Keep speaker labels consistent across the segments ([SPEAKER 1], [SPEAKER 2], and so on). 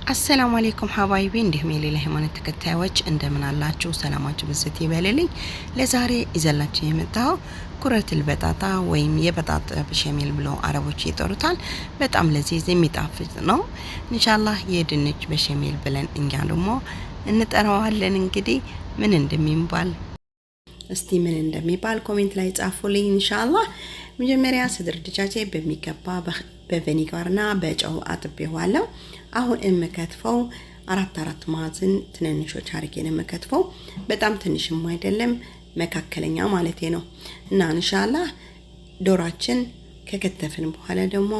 [SPEAKER 1] አሰላሙ አለይኩም ሀባይቢ እንዲሁም የሌላ ሃይማኖት ተከታዮች እንደምን አላችሁ? ሰላማችሁ ብዝት ይበልልኝ። ለዛሬ ይዘላችሁ የመጣው ኩረቱል በጣጣ ወይም የበጣጣ በሸሜል ብለው አረቦች ይጠሩታል። በጣም ለዚዝ የሚጣፍጥ ነው። ኢንሻአላህ የድንች በሸሜል ብለን እኛ ደግሞ እንጠራዋለን። እንግዲህ ምን እንደሚባል እስቲ ምን እንደሚባል ኮሜንት ላይ ጻፉልኝ ኢንሻአላህ። መጀመሪያ ስድር ድጃጄ በሚገባ በቬኒጋርና በጨው አጥቤዋለሁ። አሁን እመከትፈው አራት ማዕዘን ትንንሾች አርጌ ነው የምከትፈው። በጣም ትንሽም አይደለም መካከለኛ ማለቴ ነው። እና ኢንሻአላህ ዶራችን ከከተፍን በኋላ ደግሞ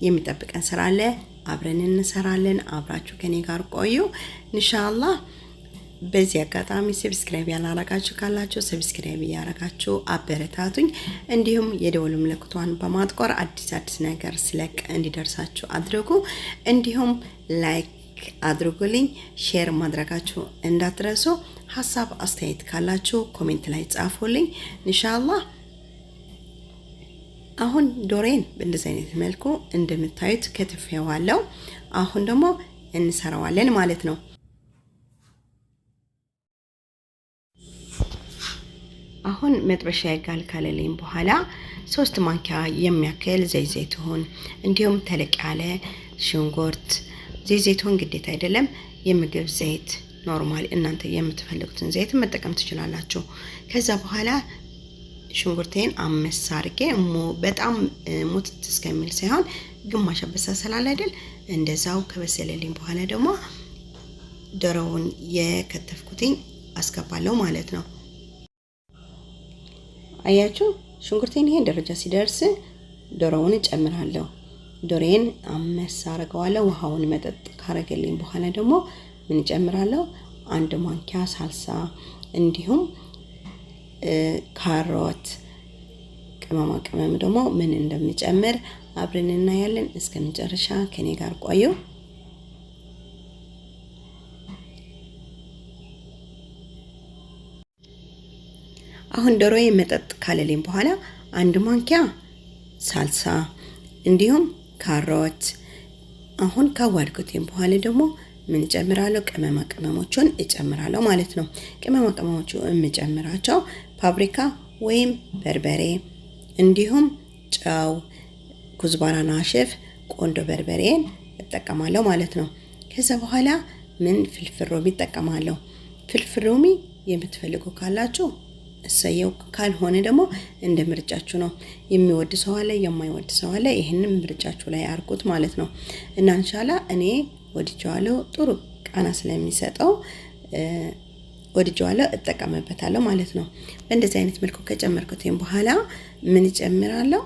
[SPEAKER 1] የሚጠብቀን ስራ አለ። አብረን እንሰራለን። አብራችሁ ከኔ ጋር ቆዩ ኢንሻአላህ። በዚህ አጋጣሚ ሰብስክራይብ ያላረጋችሁ ካላችሁ ሰብስክራይብ ያረጋችሁ አበረታቱኝ። እንዲሁም የደወል ምልክቷን በማጥቆር አዲስ ነገር ስለቅ እንዲደርሳችሁ አድርጉ። እንዲሁም ላይክ አድርጉልኝ፣ ሼር ማድረጋችሁ እንዳትረሱ። ሐሳብ አስተያየት ካላችሁ ኮሜንት ላይ ጻፉልኝ ኢንሻአላህ። አሁን ዶሬን በእንደዚህ አይነት መልኩ እንደምታዩት ከትፌዋለሁ። አሁን ደግሞ እንሰራዋለን ማለት ነው። አሁን መጥበሻ ይጋል ካለልኝ በኋላ 3 ማንኪያ የሚያክል ዘይቱን እንዲሁም ተለቅ ያለ ሽንኩርት፣ ዘይቱን ግዴታ አይደለም፣ የምግብ ዘይት ኖርማል እናንተ የምትፈልጉትን ዘይት መጠቀም ትችላላችሁ። ከዛ በኋላ ሽንኩርቴን አመስ አርጌ በጣም ሙትት እስከሚል ሳይሆን ግማሽ አበሳሰላል አይደል፣ እንደዛው ከበሰለልኝ በኋላ ደግሞ ዶሮውን የከተፍኩትኝ አስገባለሁ ማለት ነው። አያችሁ ሽንኩርቴን ይሄን ደረጃ ሲደርስ ዶሮውን ጨምራለሁ። ዶሬን አመስ አረጋዋለሁ። ውሃውን መጠጥ ካረገልኝ በኋላ ደግሞ ምን ጨምራለሁ? 1 ማንኪያ ሳልሳ እንዲሁም ካሮት፣ ቅመም ደግሞ ምን እንደምጨምር አብረን እናያለን። እስከ መጨረሻ ከኔ ጋር ቆዩ። አሁን ዶሮዬ መጠጥ ካለልኝ በኋላ 1 ማንኪያ ሳልሳ እንዲሁም ካሮት አሁን ካዋድኩትኝ በኋላ ደግሞ ምን ጨምራለሁ? ቅመሞቹን እጨምራለሁ ማለት ነው። ቅመሞቹ እምጨምራቸው ፓፕሪካ ወይም በርበሬ እንዲሁም ጨው፣ ኩዝባራና ሸፍ ቆንጆ በርበሬን እጠቀማለሁ ማለት ነው። ከዛ በኋላ ምን ፍልፍል ሮሚ እጠቀማለሁ። ፍልፍል ሮሚ የምትፈልጉ ካላችሁ እሰየው፣ ካልሆነ ደግሞ እንደ ምርጫችሁ ነው። የሚወድ ሰው አለ፣ የማይወድ ሰው አለ። ይሄንን ምርጫችሁ ላይ አርጉት ማለት ነው። እና ኢንሻአላህ እኔ ወድጄዋለሁ፣ ጥሩ ቃና ስለሚሰጠው ወድጄዋለሁ፣ እጠቀምበታለሁ ማለት ነው። በእንደዚህ አይነት መልኩ ከጨመርኩትኝ በኋላ ምን እጨምራለሁ?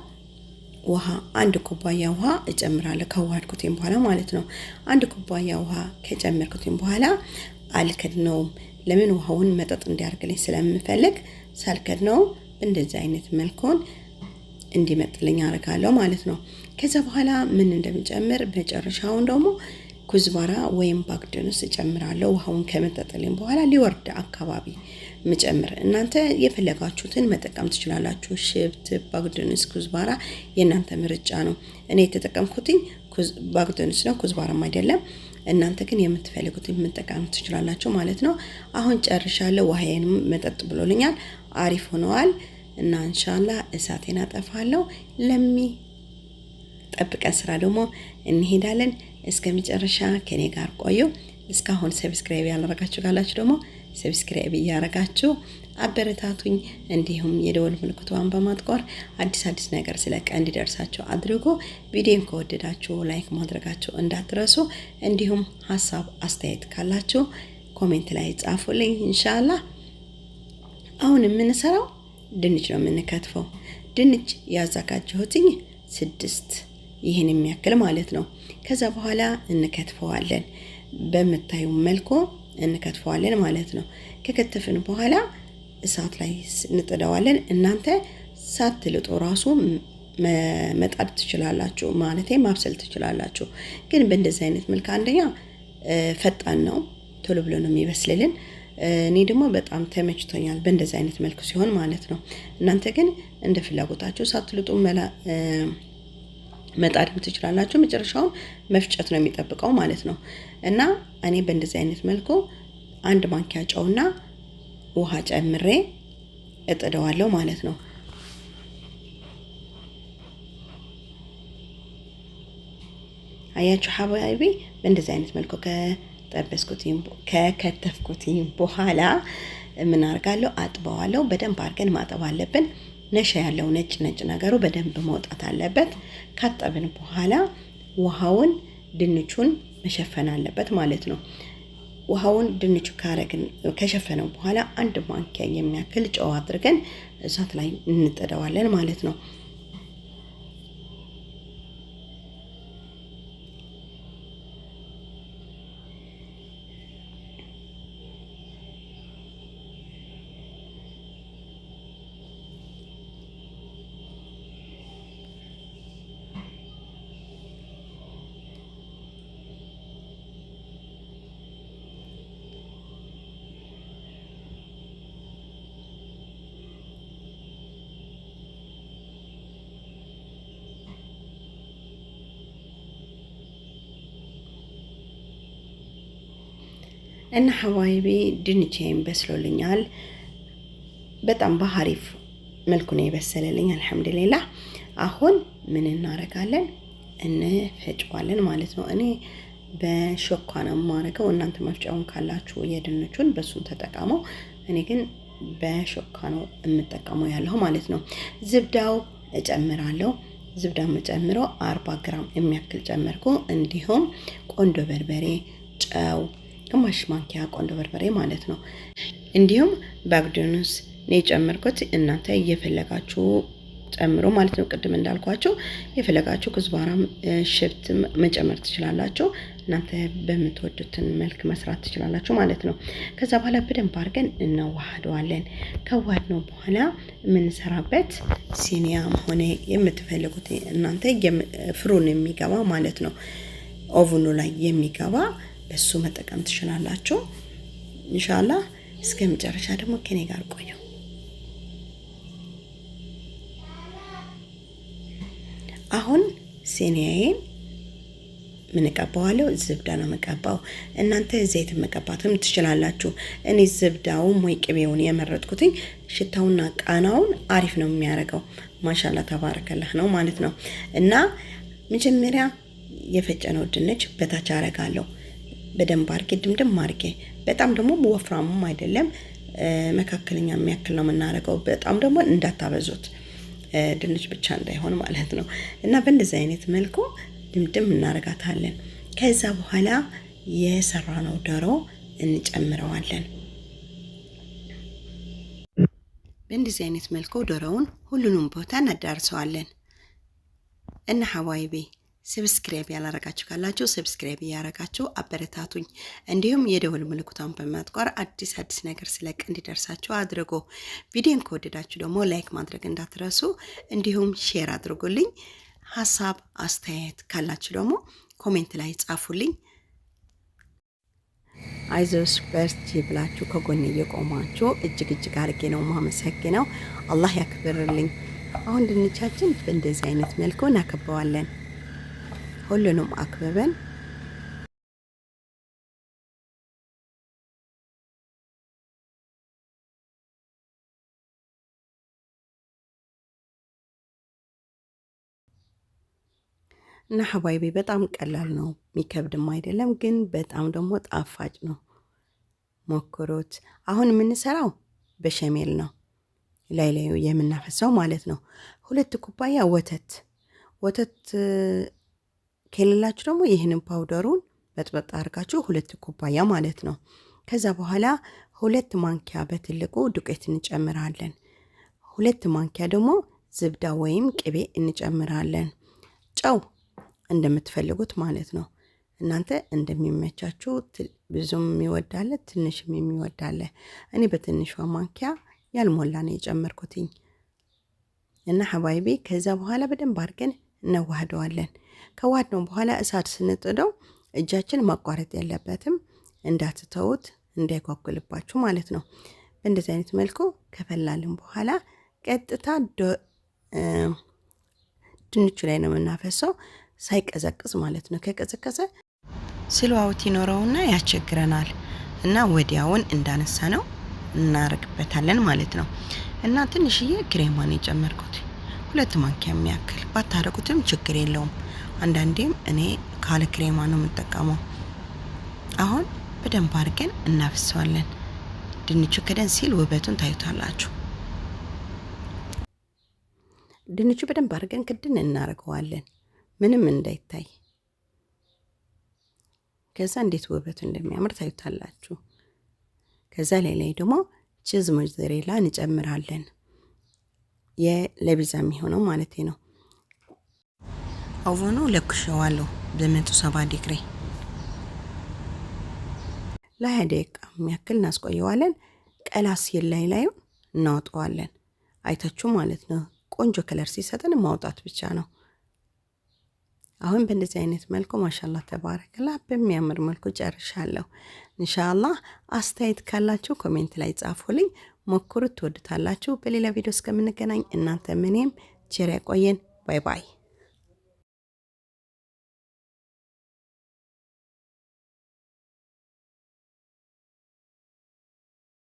[SPEAKER 1] ውሃ 1 ኩባያ ውሃ እጨምራለሁ ከዋድኩትኝ በኋላ ማለት ነው። 1 ኩባያ ውሃ ከጨመርኩትኝ በኋላ አልከድነውም። ለምን ውሃውን መጠጥ እንዲያርግልኝ ስለምፈልግ ሳልከድነው እንደዚህ አይነት መልኩን እንዲመጥልኝ አረጋለሁ ማለት ነው። ከዛ በኋላ ምን እንደምጨምር በመጨረሻው ደግሞ ኩዝባራ ወይም ባግደንስ እጨምራለሁ። ውሃውን ከመጠጠልኝ በኋላ ሊወርድ አካባቢ መጨመር እናንተ የፈለጋችሁትን መጠቀም ትችላላችሁ። ሽብት፣ ባግደንስ፣ ኩዝባራ የእናንተ ምርጫ ነው። እኔ የተጠቀምኩትኝ ባግደንስ ነው፣ ኩዝባራም አይደለም። እናንተ ግን የምትፈልጉትን መጠቀም ትችላላችሁ ማለት ነው። አሁን ጨርሻለሁ። ውሃዬንም መጠጥ ብሎልኛል፣ አሪፍ ሆነዋል። እና ኢንሻአላህ እሳቴን አጠፋለሁ። ጠብቀን ስራ ደግሞ እንሄዳለን። እስከመጨረሻ ከኔ ጋር ቆዩ። እስካሁን ሰብስክራይብ ያላረጋችሁ ካላችሁ ደግሞ ሰብስክራይብ ያረጋችሁ አበረታቱኝ። እንዲሁም የደወል ምልክቷን በማጥቆር አዲስ ነገር ስለቀ እንዲደርሳችሁ አድርጉ። ቪዲዮን ከወደዳችሁ ላይክ ማድረጋችሁ እንዳትረሱ። እንዲሁም ሐሳብ አስተያየት ካላችሁ ኮሜንት ላይ ጻፉልኝ ኢንሻአላህ። አሁን የምንሰራው ድንች ነው የምንከትፈው። ድንች ያዘጋጀሁትኝ 6 ይሄን የሚያክል ማለት ነው። ከዛ በኋላ እንከትፈዋለን። በመታዩ መልኩ እንከትፈዋለን ማለት ነው። ከከተፍን በኋላ እሳት ላይ እንጥደዋለን። እናንተ ሳትልጡ ራሱ መጣድ ትችላላችሁ፣ ማለቴ ማብሰል ትችላላችሁ። ግን በእንደዚህ አይነት መልኩ አንደኛ ፈጣን ነው፣ ቶሎ ብሎ ነው የሚበስልልን። እኔ ደግሞ በጣም ተመችቶኛል በእንደዚህ አይነት መልኩ ሲሆን ማለት ነው። እናንተ ግን እንደ ፍላጎታችሁ ሳትልጡ መጣድም ትችላላችሁ። መጨረሻው መፍጨት ነው የሚጠብቀው ማለት ነው። እና እኔ በእንደዚህ አይነት መልኩ አንድ ማንኪያ ጨውና ውሃ ጨምሬ እጥደዋለሁ ማለት ነው። አያችሁ ሐባይቢ በእንደዚህ አይነት መልኩ ከከተፍኩት በኋላ ምን አርጋለሁ? አጥበዋለሁ። በደንብ አርገን ማጠብ አለብን። ነሻ ያለው ነጭ ነገሩ በደንብ መውጣት አለበት። ካጠብን በኋላ ውሃውን ድንቹን መሸፈን አለበት ማለት ነው። ውሃውን ድንቹ ከሸፈነው በኋላ አንድ ማንኪያ የሚያክል ጨው አድርገን እሳት ላይ እንጥደዋለን ማለት ነው። እና ሐባይቢ ድንቼን በስሎልኛል። በጣም በአሪፍ መልኩ ነው የበሰለልኝ አልሐምዱሊላህ። አሁን ምን እናረጋለን? እንፈጨዋለን ማለት ነው። እኔ በሾካ ነው የማረገው። እናንተ መፍጫውን ካላችሁ የድንቹን በሱን ተጠቀመው። እኔ ግን በሾካ ነው የምጠቀመው ያለው ማለት ነው። ዝብዳው እጨምራለሁ። ዝብዳው መጨምረው 40 ግራም የሚያክል ጨመርኩ። እንዲሁም ቆንዶ በርበሬ፣ ጨው ግማሽ ማንኪያ ቆንዶ በርበሬ ማለት ነው። እንዲሁም ባግዶንስ ነው የጨመርኩት። እናንተ እየፈለጋችሁ ጨምሮ ማለት ነው። ቅድም እንዳልኳችሁ የፈለጋችሁ ኩዝባራም ሽብትም መጨመር ትችላላችሁ። እናንተ በምትወዱትን መልክ መስራት ትችላላችሁ ማለት ነው። ከዛ በኋላ በደንብ አድርገን እናዋህደዋለን። ከዋህድነው በኋላ የምንሰራበት ሲኒያም ሆነ የምትፈልጉት እናንተ ፍሩን የሚገባ ማለት ነው፣ ኦቭኑ ላይ የሚገባ በሱ መጠቀም ትችላላችሁ። ኢንሻአላህ እስከ መጨረሻ ደግሞ ከኔ ጋር ቆዩ። አሁን ሲኒያዬን ምን ቀባዋለሁ? ዝብዳ ነው መቀባው። እናንተ ዘይት መቀባትም ትችላላችሁ። እኔ ዝብዳውን ወይ ቅቤውን የመረጥኩትኝ ሽታውና ቃናውን አሪፍ ነው የሚያደርገው። ማሻአላ ተባረከላህ ነው ማለት ነው። እና መጀመሪያ የፈጨነው ድንች በታች አረጋለሁ። በደንብ አርጌ ድምድም አርጌ፣ በጣም ደግሞ ወፍራምም አይደለም መካከለኛ የሚያክል ነው የምናረገው። በጣም ደግሞ እንዳታበዙት ድንች ብቻ እንዳይሆን ማለት ነው። እና በእንደዚህ አይነት መልኩ ድምድም እናረጋታለን። ከዛ በኋላ የሰራነው ዶሮ እንጨምረዋለን። በእንደዚህ አይነት መልኩ ዶሮውን ሁሉንም ቦታ እናዳርሰዋለን። እና ሐባይቢ ሰብስክራይብ ያላረጋችሁ ካላችሁ ሰብስክራይብ ያረጋችሁ አበረታቱኝ። እንዲሁም የደወል ምልክቱን በማጥቆር አዲስ ነገር ስለቅ እንዲደርሳችሁ አድርጉ። ቪዲዮን ከወደዳችሁ ደግሞ ላይክ ማድረግ እንዳትረሱ፣ እንዲሁም ሼር አድርጉልኝ። ሐሳብ አስተያየት ካላችሁ ደግሞ ኮሜንት ላይ ጻፉልኝ። አይዞሽ በርቺ ብላችሁ ከጎኔ እየቆማችሁ እጅግ አድርጌ ነው ማመሰግነው። አላህ ያክብርልኝ። አሁን ድንቻችን በእንደዚህ አይነት መልኩ እናከበዋለን። ሁሉንም አክበበን እና ሐባይቢ በጣም ቀላል ነው፣ የሚከብድም አይደለም፣ ግን በጣም ደግሞ ጣፋጭ ነው። ሞክሩት። አሁን የምንሰራው በሸሜል ነው፣ ላይ የምናፈሰው ማለት ነው። 2 ኩባያ ወተት ከሌላችሁ ደግሞ ይህንን ፓውደሩን በጥበጥ አድርጋችሁ 2 ኩባያ ማለት ነው። ከዛ በኋላ 2 ማንኪያ በትልቁ ዱቄት እንጨምራለን። 2 ማንኪያ ደግሞ ዝብዳ ወይም ቅቤ እንጨምራለን። ጨው እንደምትፈልጉት ማለት ነው። እናንተ እንደሚመቻችሁ ብዙም የሚወዳለ ትንሽም የሚወዳለ። እኔ በትንሿ ማንኪያ ያልሞላ ነው የጨመርኩትኝ። እና ሐባይቢ ከዛ በኋላ በደንብ አድርገን እናዋህደዋለን። ከዋህድነው በኋላ እሳት ስንጥደው እጃችን ማቋረጥ የለበትም፣ እንዳትተውት እንዳይጓጉልባችሁ ማለት ነው። በእንደዚህ አይነት መልኩ ከፈላልን በኋላ ቀጥታ ድንቹ ላይ ነው የምናፈሰው ሳይቀዘቅዝ ማለት ነው። ከቀዘቀዘ ስልዋውት ይኖረውና ያስቸግረናል እና ወዲያውን እንዳነሳ ነው እናረግበታለን ማለት ነው። እና ትንሽዬ ክሬማን የጨመርኩት 2 ማንኪያ የሚያክል ባታረቁትም ችግር የለውም። አንዳንዴም እኔ ካለ ክሬማ ነው የምጠቀመው። አሁን በደንብ አድርገን እናፍሰዋለን። ድንቹ ከደን ሲል ውበቱን ታዩታላችሁ። ድንቹ በደንብ አድርገን ክድን እናደርገዋለን ምንም እንዳይታይ። ከዛ እንዴት ውበቱ እንደሚያምር ታዩታላችሁ። ከዛ ላይ ደግሞ ቺዝ ሞzzarella እንጨምራለን። ለቢዛ የሚሆነው ማለት ነው። ኦቨኑ ለኩሼዋለሁ በ170 ዲግሪ ለ20 ደቂቃ የሚያክል እናስቆየዋለን። ቀላ ሲል ላይ እናወጣዋለን። አይታችሁ ማለት ነው። ቆንጆ ከለር ሲሰጠን ማውጣት ብቻ ነው። አሁን በእንደዚህ አይነት መልኩ ማሻአላህ ተባረከላ በሚያምር መልኩ ጨርሻለሁ። ኢንሻአላህ አስተያየት ካላችሁ ኮሜንት ላይ ጻፉልኝ። ሞክሩት፣ ትወዱታላችሁ። በሌላ ቪዲዮ እስከምንገናኝ እናንተ ምንም ቸር ያቆየን። ባይ ባይ።